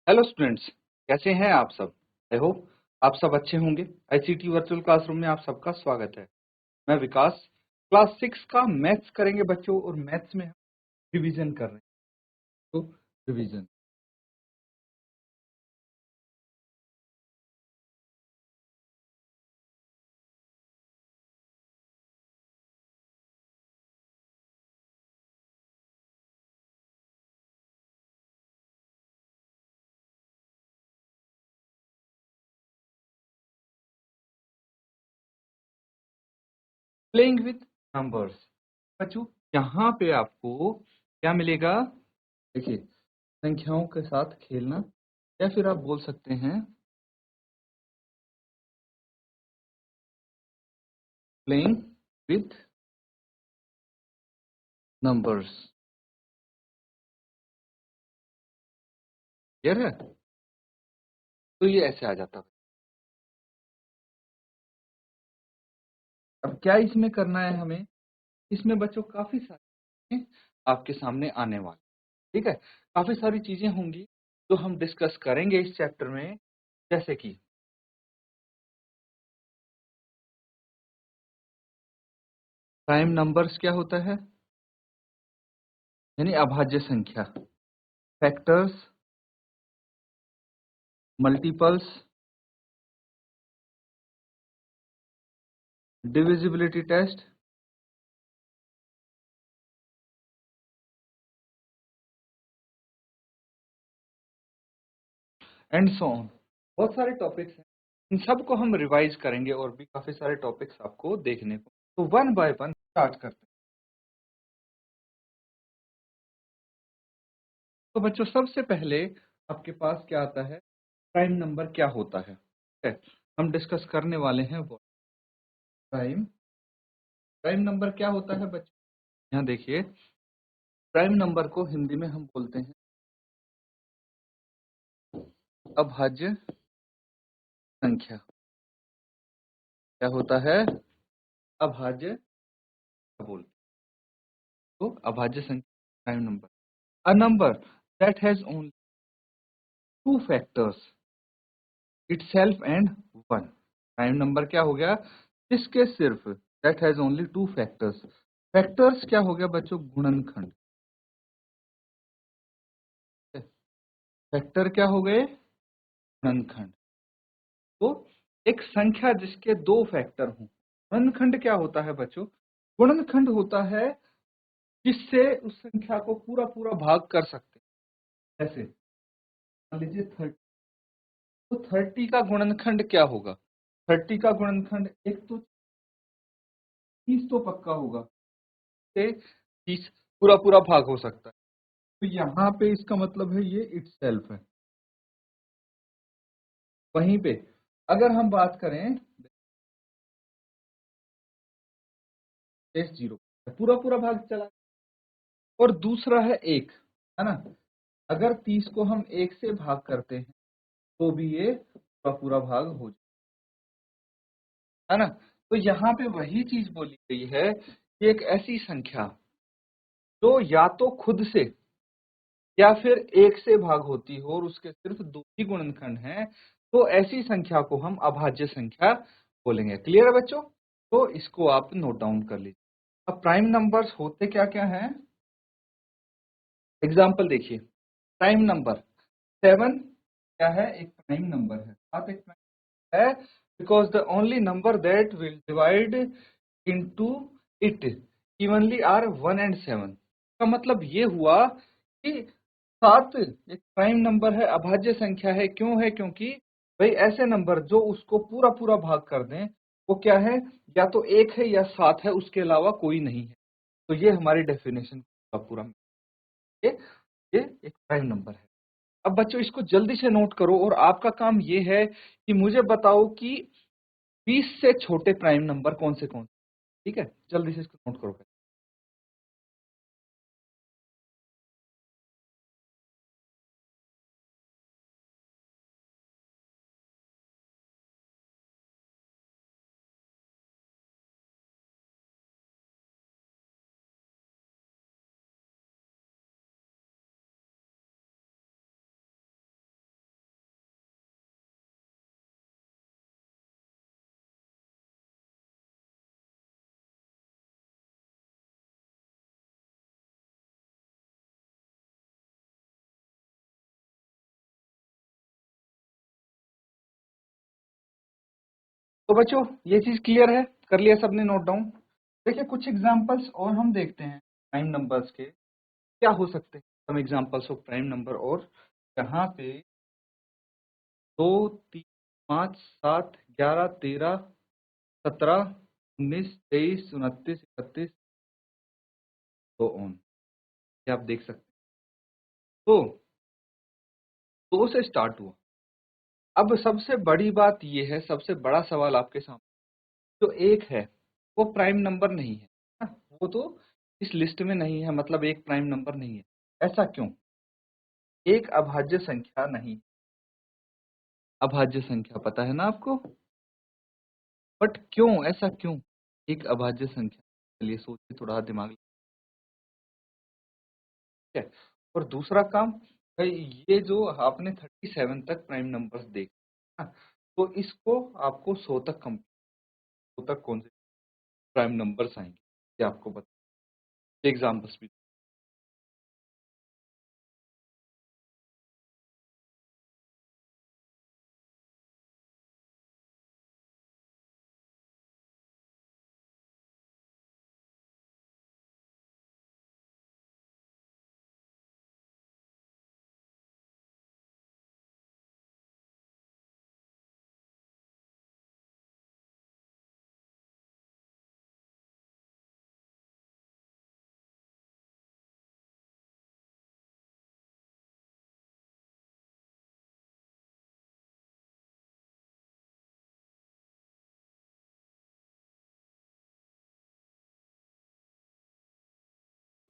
Hello students, कैसे हैं आप सब। आई होप आप सब अच्छे होंगे। आईसीटी वर्चुअल क्लासरूम में आप सबका स्वागत है। मैं विकास। क्लास 6 का मैथ्स करेंगे बच्चों, और मैथ्स में हम रिवीजन कर रहे हैं। तो रिवीजन प्लेइंग विथ नंबर्स। बच्चों, यहाँ पे आपको क्या मिलेगा? देखिए, संख्याओं के साथ खेलना, या फिर आप बोल सकते हैं प्लेइंग विथ नंबर्स। क्लियर है? तो ये ऐसे आ जाता है। अब क्या इसमें करना है हमें? इसमें बच्चों काफी सारे आपके सामने आने वाले, ठीक है। काफी सारी चीजें होंगी जो हम डिस्कस करेंगे इस चैप्टर में, जैसे कि प्राइम नंबर्स क्या होता है, यानी अभाज्य संख्या, factors, multiples, divisibility test, and so on. बहुत सारे टॉपिक्स हैं, इन सबको हम रिवाइज करेंगे, और भी काफी सारे टॉपिक्स आपको देखने को। तो वन बाय वन स्टार्ट करते हैं। तो बच्चों, सबसे पहले आपके पास क्या आता है? प्राइम नंबर क्या होता है, ठीक है। हम डिस्कस करने वाले हैं वो प्राइम प्राइम नंबर क्या होता है बच्चों। यहाँ देखिए, प्राइम नंबर को हिंदी में हम बोलते हैं अभाज्य संख्या। क्या होता है? अभाज्य बोलते हैं। तो अभाज्य संख्या prime number, a number that has only two factors, itself and one. Prime number क्या हो गया? जिसके सिर्फ that has only two factors. Factors क्या हो गया बच्चों? गुणनखंड। फैक्टर क्या हो गए? गुणनखंड। तो एक संख्या जिसके दो फैक्टर हों, गुणनखंड क्या होता है बच्चों? गुणनखंड होता है जिससे उस संख्या को पूरा पूरा भाग कर सकते हैं। जैसे मान लीजिए 30, तो 30 का गुणनखंड क्या होगा? 30 का गुणनखंड एक तो 30 तो पक्का होगा, से 30 पूरा पूरा भाग हो सकता है। तो यहाँ पे इसका मतलब है ये इटसेल्फ है। वहीं पे अगर हम बात करें केस 0, पूरा पूरा भाग चला, और दूसरा है एक, है ना। अगर 30 को हम एक से भाग करते हैं तो भी ये पूरा पूरा भाग हो जाए, है ना। तो यहाँ पे वही चीज बोली गई है कि एक ऐसी संख्या जो या तो खुद से या फिर एक से भाग होती हो, और उसके सिर्फ दो ही गुणनखंड हैं, तो ऐसी संख्या को हम अभाज्य संख्या बोलेंगे। क्लियर है बच्चों? तो इसको आप नोट डाउन कर लीजिए। अब प्राइम नंबर्स होते क्या क्या हैं? एग्जाम्पल देखिए। प्राइम नंबर 7 क्या है? एक प्राइम नंबर है। 7 एक प्राइम है, because the only number that will divide into it evenly are 1 and 7। का मतलब ये हुआ कि 7 एक प्राइम नंबर है, अभाज्य संख्या है। क्यों है? क्योंकि भाई ऐसे नंबर जो उसको पूरा पूरा भाग कर दें, वो क्या है? या तो एक है या 7 है, उसके अलावा कोई नहीं है। तो ये हमारी डेफिनेशन का पूरा ये ये एक प्राइम नंबर है। अब बच्चों, इसको जल्दी से नोट करो, और आपका काम ये है कि मुझे बताओ कि 20 से छोटे प्राइम नंबर कौन से कौन से। ठीक है, जल्दी से इसको नोट करो। तो बच्चों ये चीज क्लियर है, कर लिया सबने नोट डाउन। देखिए कुछ एग्जांपल्स और हम देखते हैं प्राइम नंबर्स के, क्या हो सकते हैं some examples of prime number. और यहाँ पे 2, 3, 5, 7, 11, 13, 17, 19, 23, 29, 31 तो ऑन, ये आप देख सकते हैं। तो 2 से स्टार्ट हुआ। अब सबसे बड़ी बात ये है, सबसे बड़ा सवाल आपके सामने, जो 1 है वो प्राइम नंबर नहीं है ना? वो तो इस लिस्ट में नहीं है, मतलब एक प्राइम नंबर नहीं है। ऐसा क्यों? एक अभाज्य संख्या नहीं। अभाज्य संख्या पता है ना आपको, बट क्यों, ऐसा क्यों एक अभाज्य संख्या? चलिए सोचिए, थोड़ा दिमाग है। और दूसरा काम भाई, ये जो आपने 37 तक प्राइम नंबर्स देखे ना, तो इसको आपको 100 तक कम, 100 तक कौन से प्राइम नंबर्स आएंगे ये आपको बता, एग्जाम्पल्स भी।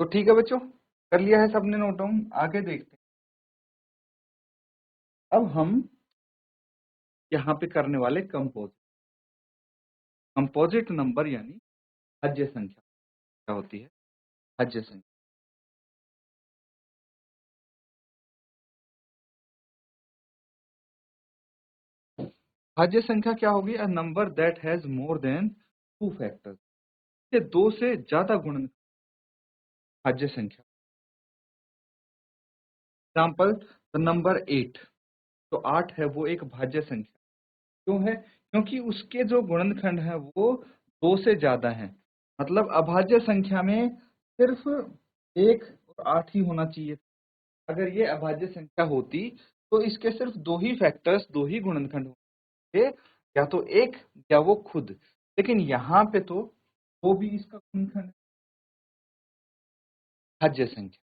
तो ठीक है बच्चों, कर लिया है सबने नोट डाउन, आगे देखते हैं। अब हम यहाँ पे करने वाले कंपोजिट, कंपोजिट नंबर यानी भाज्य संख्या क्या होती है? भाज्य संख्या, भाज्य संख्या क्या होगी? A number that has more than 2 factors, ये 2 से ज्यादा गुणन भाज्य संख्या। एग्जाम्पल, द नंबर 8, तो 8 है वो एक भाज्य संख्या। क्यों है? क्योंकि उसके जो गुणनखंड है वो 2 से ज्यादा है। मतलब अभाज्य संख्या में सिर्फ 1 और 8 ही होना चाहिए। अगर ये अभाज्य संख्या होती तो इसके सिर्फ 2 ही फैक्टर्स, 2 ही गुणनखंड होते, या तो 1 या वो खुद। लेकिन यहाँ पे तो वो भी इसका गुणनखंड है, भाज्य संख्या।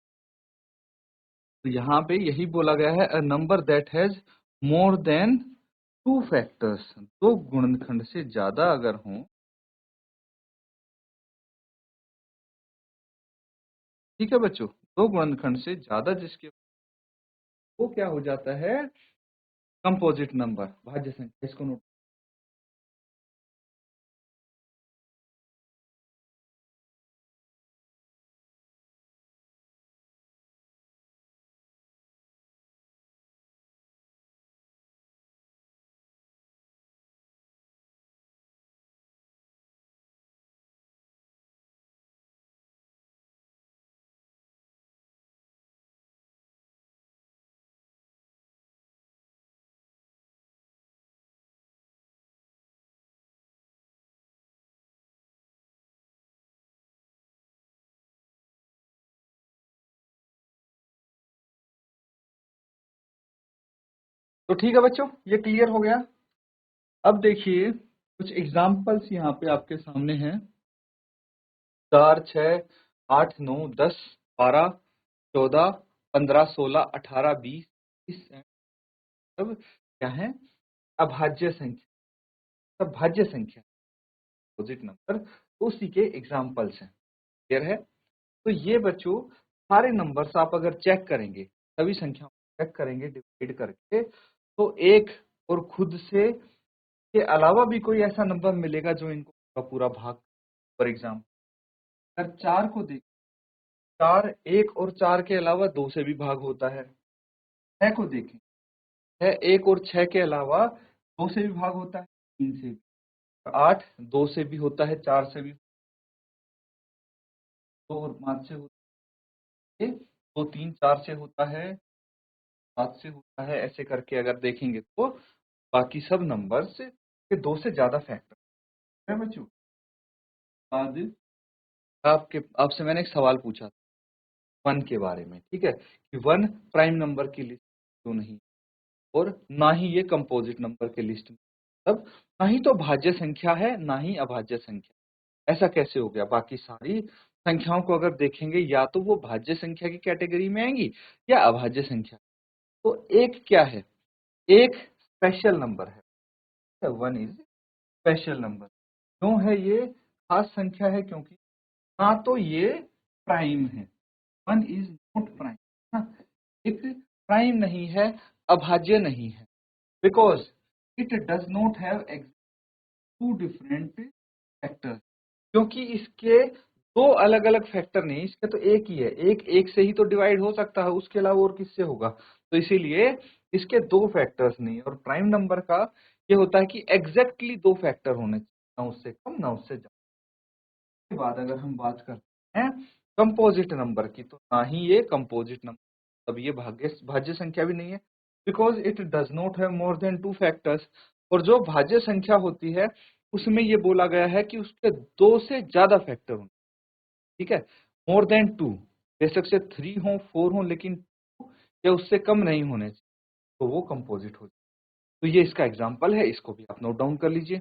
तो यहाँ पे यही बोला गया है, a number that has more than 2 factors, 2 गुणनखंड से ज्यादा अगर हो, ठीक है बच्चों, 2 गुणनखंड से ज्यादा जिसके, वो क्या हो जाता है? कंपोजिट नंबर, भाज्य संख्या। इसको नोट। तो ठीक है बच्चों, ये क्लियर हो गया। अब देखिए कुछ एग्जाम्पल्स यहाँ पे आपके सामने हैं। 4, 6, 8, 9, 10, 12, 14, 15, 16, 18, 20, 30 सब क्या है? अभाज्य संख्या, सब भाज्य संख्या, कंपोजिट नंबर, उसी के एग्जाम्पल्स हैं। क्लियर है? तो ये बच्चों सारे नंबर्स आप अगर चेक करेंगे, सभी संख्याओं को चेक करेंगे डिवाइड करके, तो एक और खुद से के अलावा भी कोई ऐसा नंबर मिलेगा जो इनको पूरा पूरा भाग। फॉर एग्जाम्पल, अगर 4 को देख, 4 1 और 4 के अलावा 2 से भी भाग होता है। 6 को देखें, 6 1 और 6 के अलावा 2 से भी भाग होता है, 3 से भी। 8 2 से भी होता है, 4 से भी, 2 और 5 से होता है, 2 3 4 से होता है, 7 से होता है। ऐसे करके अगर देखेंगे तो बाकी सब नंबर्स के दो से ज्यादा फैक्टर है बच्चों। बाद आपसे मैंने एक सवाल पूछा था 1 के बारे में, ठीक है, कि 1 प्राइम नंबर की लिस्ट क्यों नहीं, और ना ही ये कंपोजिट नंबर के लिस्ट में, मतलब ना ही तो भाज्य संख्या है ना ही अभाज्य संख्या। ऐसा कैसे हो गया? बाकी सारी संख्याओं को अगर देखेंगे या तो वो भाज्य संख्या की कैटेगरी में आएंगी या अभाज्य संख्या। तो एक क्या है? एक स्पेशल नंबर है, 1 इज स्पेशल नंबर। क्यों है ये खास संख्या है? क्योंकि ना तो ये प्राइम है, 1 इज नॉट प्राइम, एक प्राइम नहीं है, अभाज्य नहीं है, because it does not have two different factors. क्योंकि इसके दो अलग अलग फैक्टर नहीं, इसका तो एक ही है, एक एक से ही तो डिवाइड हो सकता है, उसके अलावा और किससे होगा? तो इसीलिए इसके दो फैक्टर्स नहीं। और प्राइम नंबर का ये होता है कि एग्जैक्टली दो फैक्टर होने चाहिए, ना उससे कम ना उससे ज्यादा। के बाद अगर हम बात करते हैं कंपोजिट नंबर की, तो ना ही ये कंपोजिट नंबर, तब ये भाज्य संख्या भी नहीं है, because it does not have more than two factors. और जो भाज्य संख्या होती है उसमें ये बोला गया है कि उसके दो से ज्यादा फैक्टर होंगे, ठीक है, मोर देन टू, बेशक से 3 हो 4 हो, लेकिन 2 या उससे कम नहीं होने चाहिए, तो वो कंपोजिट हो जाए। तो ये इसका एग्जाम्पल है, इसको भी आप नोट डाउन कर लीजिए।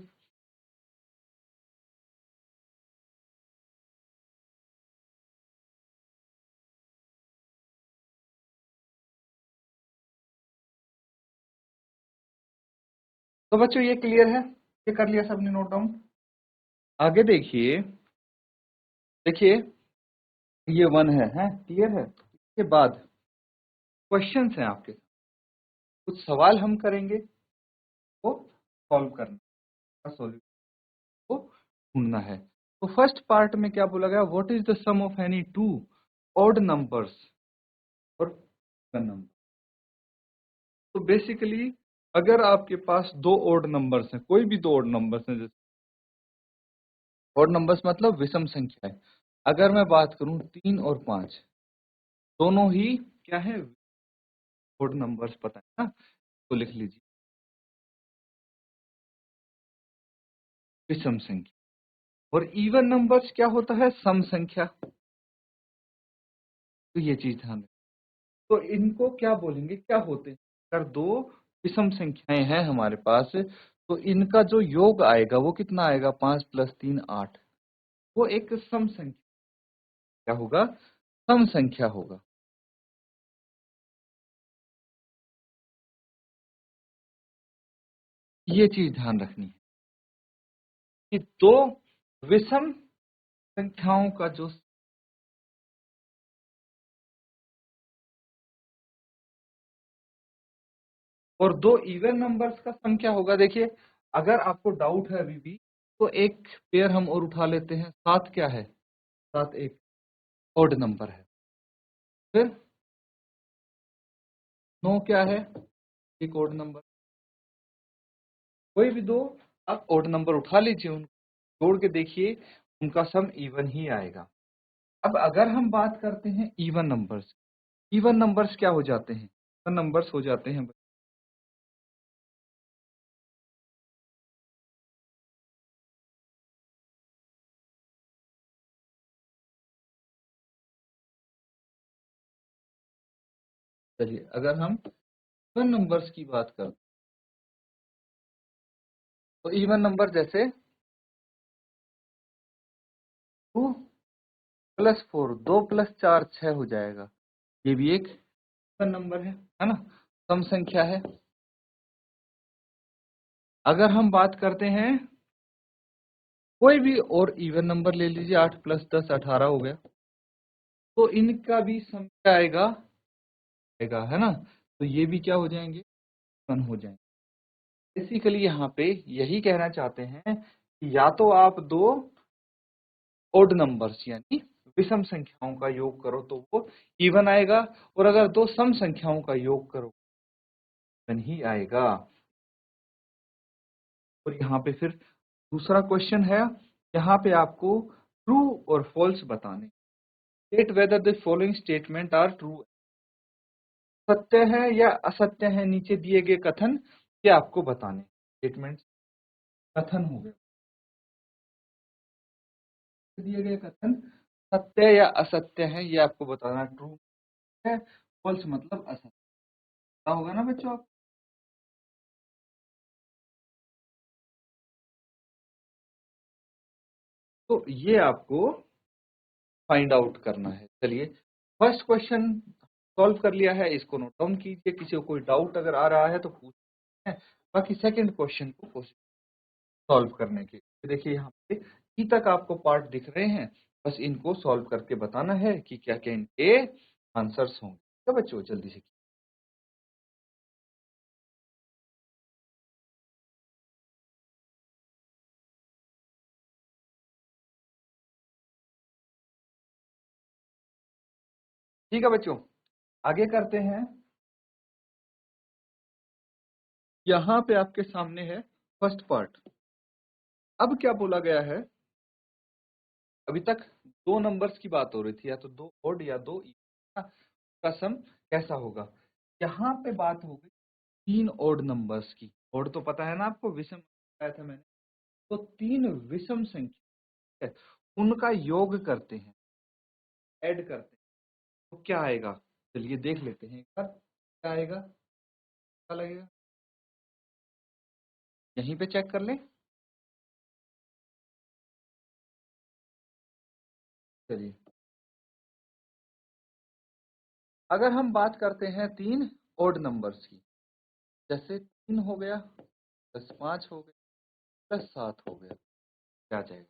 तो बच्चों ये क्लियर है? ये कर लिया सबने नोट डाउन? आगे देखिए, देखिए ये 1 है, क्लियर है? इसके बाद क्वेश्चंस हैं आपके, कुछ सवाल हम करेंगे, वो सॉल्व करना, सॉल्यूशन को ढूंढना है। तो फर्स्ट पार्ट में क्या बोला गया? What is the sum of any two odd numbers और इवन नंबर। तो बेसिकली अगर आपके पास दो ऑड नंबर्स हैं, कोई भी दो ऑड नंबर्स हैं, जैसे ऑड नंबर्स मतलब विषम संख्या है, अगर मैं बात करूं 3 और 5, दोनों ही क्या है? ऑड नंबर्स, पता है ना? तो लिख लीजिए विषम संख्या। और इवन नंबर्स क्या होता है? सम संख्या। तो ये चीज ध्यान रखें। तो इनको क्या बोलेंगे, क्या होते हैं? अगर दो विषम संख्याएं हैं हमारे पास, तो इनका जो योग आएगा वो कितना आएगा? 5 + 3 8। वो एक सम संख्या क्या होगा? सम संख्या होगा। ये चीज ध्यान रखनी है कि दो विषम संख्याओं का जो, और दो इवन नंबर्स का सम क्या होगा? देखिए, अगर आपको डाउट है अभी भी, तो एक पेयर हम और उठा लेते हैं। 7 क्या है? 7 एक ऑड नंबर है। फिर 9 क्या है? एक ऑड नंबर। कोई भी दो आप ऑड नंबर उठा लीजिए, उनको जोड़ के देखिए, उनका सम इवन ही आएगा। अब अगर हम बात करते हैं इवन नंबर्स, इवन नंबर्स क्या हो जाते हैं? इवन नंबर्स हो जाते हैं, चलिए अगर हम इवन नंबर्स की बात करते हैं, तो इवन नंबर जैसे 2 + 4, 2 + 4 6 हो जाएगा। ये भी एक इवन नंबर है ना? सम संख्या है। अगर हम बात करते हैं कोई भी और इवन नंबर ले लीजिए, 8 + 10 18 हो गया, तो इनका भी सम क्या आएगा, है ना? तो ये भी क्या हो जाएंगे? वन हो जाएंगे। बेसिकली यहाँ पे यही कहना चाहते हैं कि या तो आप दो ओड नंबर्स यानी विषम संख्याओं का योग करो तो वो इवन आएगा, और अगर दो सम संख्याओं का योग करो इवन ही आएगा। और यहाँ पे फिर दूसरा क्वेश्चन है, यहाँ पे आपको ट्रू और फॉल्स बताने, state whether the following statement are true, सत्य है या असत्य है नीचे दिए गए कथन, ये आपको बताने स्टेटमेंट। कथन हो गया। दिए गए कथन सत्य या असत्य है, ये आपको बताना। ट्रू है, फॉल्स मतलब असत्य। क्या होगा ना बच्चों आप? तो ये आपको फाइंड आउट करना है। चलिए, फर्स्ट क्वेश्चन सॉल्व कर लिया है, इसको नोट डाउन कीजिए। किसी को कोई डाउट अगर आ रहा है तो पूछते हैं। बाकी सेकंड क्वेश्चन को कोशिश सॉल्व करने की। देखिए यहाँ पे ई तक आपको पार्ट दिख रहे हैं, बस इनको सॉल्व करके बताना है कि क्या क्या इनके आंसर्स होंगे। तो बच्चों जल्दी से। ठीक है बच्चों, आगे करते हैं। यहाँ पे आपके सामने है फर्स्ट पार्ट। अब क्या बोला गया है? अभी तक दो नंबर्स की बात हो रही थी, या तो दो ओड या दो इवन का सम कैसा होगा। यहाँ पे बात हो गई तीन ओड नंबर्स की। ओड तो पता है ना आपको, विषम बताया था मैंने। तो तीन विषम संख्या है, उनका योग करते हैं, ऐड करते हैं, तो क्या आएगा? चलिए देख लेते हैं एक बार क्या आएगा, क्या लगेगा। यहीं पे चेक कर लें। चलिए, अगर हम बात करते हैं तीन ओड नंबर्स की, जैसे 3 हो गया, प्लस 5 हो गया, प्लस 7 हो गया, क्या आ जाएगा?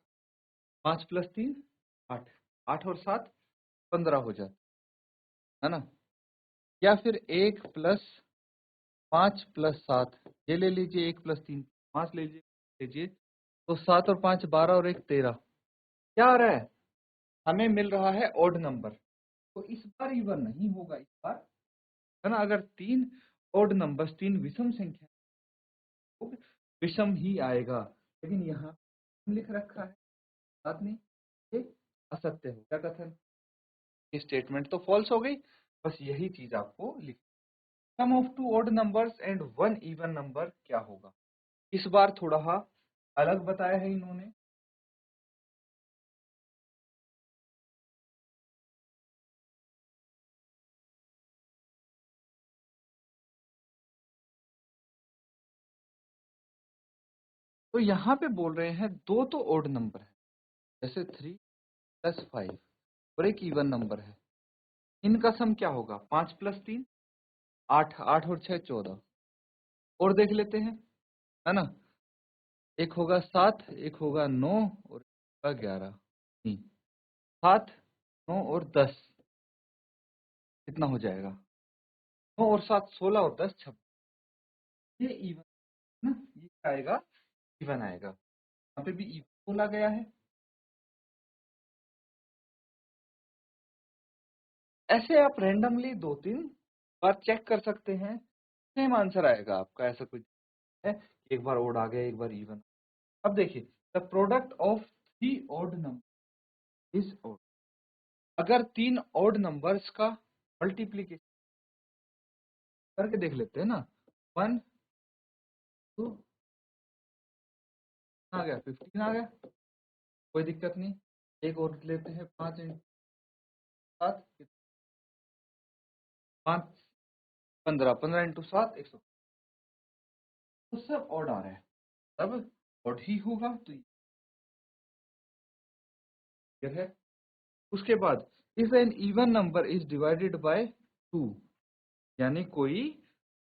5 प्लस 3 8, 8 और 7 15 हो जाता है ना। या फिर 1 प्लस 5 प्लस 7, ये ले लीजिए, 1 प्लस 3 5 लीजिए, तो 7 और 5 12 और 1 13। क्या आ रहा है? हमें मिल रहा है ओड नंबर। तो इस बार इवन नहीं होगा, इस बार है ना। अगर तीन ओड नंबर्स, तीन विषम संख्या, तो विषम ही आएगा। लेकिन यहाँ लिख रखा है साथ में ये असत्य हो, क्या कथन? ये स्टेटमेंट तो फॉल्स हो गई। बस यही चीज आपको लिख। Sum of two odd numbers and one even number क्या होगा? इस बार थोड़ा अलग बताया है इन्होंने। तो यहाँ पे बोल रहे हैं दो तो ओड नंबर है, जैसे 3 + 5, और एक इवन नंबर है। इनका सम क्या होगा? 5 + 3 8, 8 और 6 14। और देख लेते हैं, है ना। एक होगा 7, एक होगा 9 और एक होगा 11। नहीं, 7 9 और 10 कितना हो जाएगा? 9 और 7 16 और 10 26। ये इवन ना, ये क्या आएगा? इवन आएगा। यहाँ पे भी इवन बोला गया है। ऐसे आप रैंडमली दो तीन बार चेक कर सकते हैं, सेम आंसर आएगा आपका। ऐसा कुछ है, एक बार ओड आ गया, एक बार इवन। अब देखिए, the product of three odd number is odd. अगर तीन ओड नंबर्स का मल्टीप्लीकेशन करके देख लेते हैं ना, 1 2 आ गया, 15 आ गया, कोई दिक्कत नहीं। एक और लेते हैं, 5 × 7, 5 15, 15 × 7 100। तो सब ऑड आ रहा है, सब ऑड ही होगा, तो ये है। उसके बाद if an even number is divided by 2, यानी कोई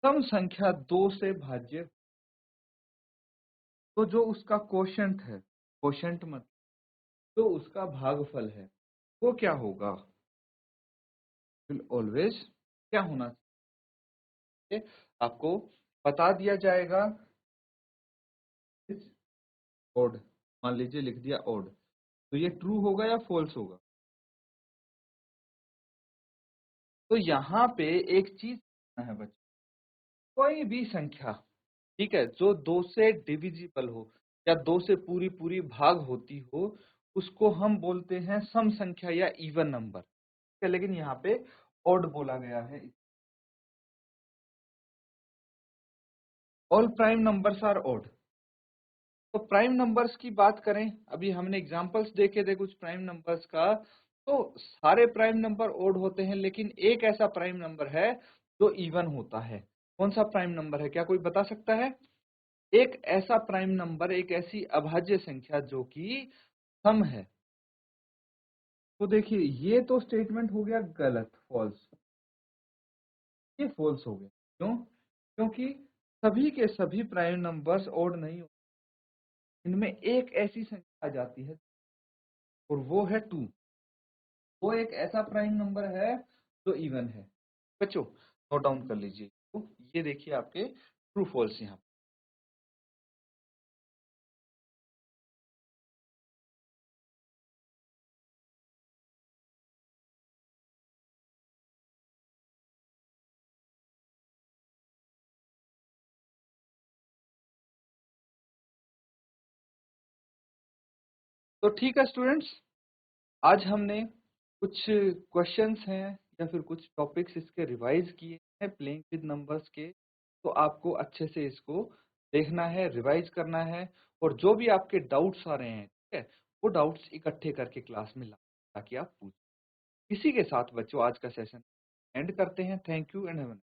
सम संख्या 2 से भाज्य, तो जो उसका कोशंट है, कोशंट मत, जो उसका भागफल है, वो क्या होगा? विल ऑलवेज क्या होना चाहिए? आपको बता दिया जाएगा। ओड, मान लीजिए लिख दिया ओड, तो ये ट्रू होगा या फॉल्स होगा? तो यहाँ पे एक चीज है बच्चे, कोई भी संख्या, ठीक है, जो 2 से डिविजिबल हो या 2 से पूरी पूरी भाग होती हो, उसको हम बोलते हैं सम संख्या या इवन नंबर। ठीक है, लेकिन यहाँ पे ऑड बोला गया है। All prime numbers are odd. तो प्राइम नंबर्स की बात करें, अभी हमने एग्जांपल्स देखे थे कुछ प्राइम नंबर्स का, तो सारे प्राइम नंबर ओड होते हैं, लेकिन एक ऐसा प्राइम नंबर है जो इवन होता है। कौन सा प्राइम नंबर है, क्या कोई बता सकता है? एक ऐसा प्राइम नंबर, एक ऐसी अभाज्य संख्या जो कि सम है। तो देखिए ये तो स्टेटमेंट हो गया गलत, फॉल्स, ये फॉल्स हो गया। क्यों? क्योंकि सभी के सभी प्राइम नंबर्स ओड नहीं होते, इनमें एक ऐसी संख्या आ जाती है और वो है 2। वो एक ऐसा प्राइम नंबर है जो इवन है। बच्चों नोट डाउन कर लीजिए, तो ये देखिए आपके ट्रू फॉल्स यहाँ। तो ठीक है स्टूडेंट्स, आज हमने कुछ क्वेश्चंस हैं या फिर कुछ टॉपिक्स इसके रिवाइज किए हैं प्लेइंग विद नंबर्स के। तो आपको अच्छे से इसको देखना है, रिवाइज करना है, और जो भी आपके डाउट्स आ रहे हैं, ठीक है, वो डाउट्स इकट्ठे करके क्लास में ला, ताकि आप पूछ। इसी के साथ बच्चों आज का सेशन एंड करते हैं। Thank you and have a